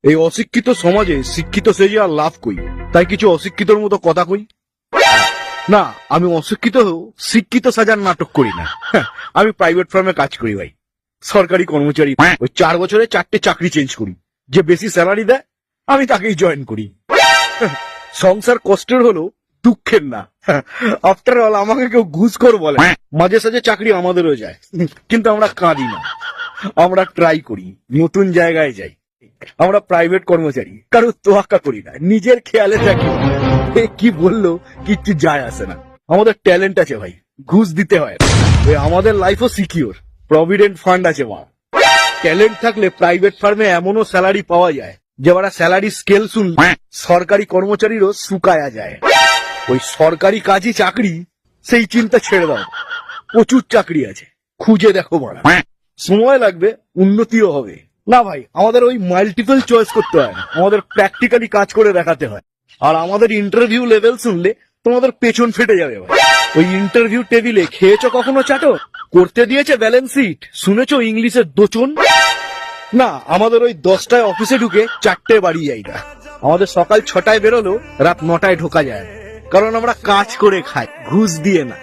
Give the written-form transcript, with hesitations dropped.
এই অশিক্ষিত সমাজে শিক্ষিত সেজে আর লাভ কই, তাই কিছু অশিক্ষিতর মতো কথা কই। না, আমি অশিক্ষিত হয়েও শিক্ষিত সাজার নাটক করি না। আমি প্রাইভেট ফার্মে কাজ করি ভাই, সরকারি কর্মচারী। ওই 4 বছরে 4টে চাকরি চেঞ্জ করি, যে বেশি স্যালারি দেয় আমি তাকেই জয়েন করি। সংসার কষ্টের হলো দুঃখের না। আফটার অল আমাকে কেউ ঘুষখোর বলে, মাঝে সাঝে চাকরি আমাদেরও যায়, কিন্তু আমরা কাঁদি না, আমরা ট্রাই করি, নতুন জায়গায় যাই। আমরা প্রাইভেট কর্মচারী, কারো তোয়াক্কা করি না, নিজের খেয়ালে থাকি। কি বললো কিচ্ছু যায় আসে না, আমাদের ট্যালেন্ট আছে ভাই, ঘুষ দিতে হয়। আমাদের লাইফও সিকিউর, প্রভিডেন্ট ফান্ড আছে। মা, ট্যালেন্ট থাকলে প্রাইভেট ফার্মে এমনও স্যালারি পাওয়া যায় যে ওরা স্যালারি স্কেল শুনলে সরকারি কর্মচারীরও শুকায়া যায়। ওই সরকারি কাজই চাকরি, সেই চিন্তা ছেড়ে দাও, প্রচুর চাকরি আছে, খুঁজে দেখো বড়া। সময় লাগবে, উন্নতিও হবে। না ভাই, আমাদের ওই মাল্টিপল চয়েস করতে হয় না, আমাদের প্র্যাকটিক্যালি কাজ করে দেখাতে হয়। আর আমাদের ইন্টারভিউ লেভেল শুনলে তোমাদের পেছন ফেটে যাবে ভাই। ওই ইন্টারভিউ টেবিলে খেয়েছো কখনো চাটো? করতে দিয়েছে ব্যালেন্স শিট, শুনেছো ইংলিশের দোচন? না, আমাদের ওই 10টায় অফিসে ঢুকে 4টে বাড়ি যাই না। আমাদের সকাল 6টায় বেরোলো, রাত 9টায় ঢোকা যায়, কারণ আমরা কাজ করে খাই, ঘুষ দিয়ে না।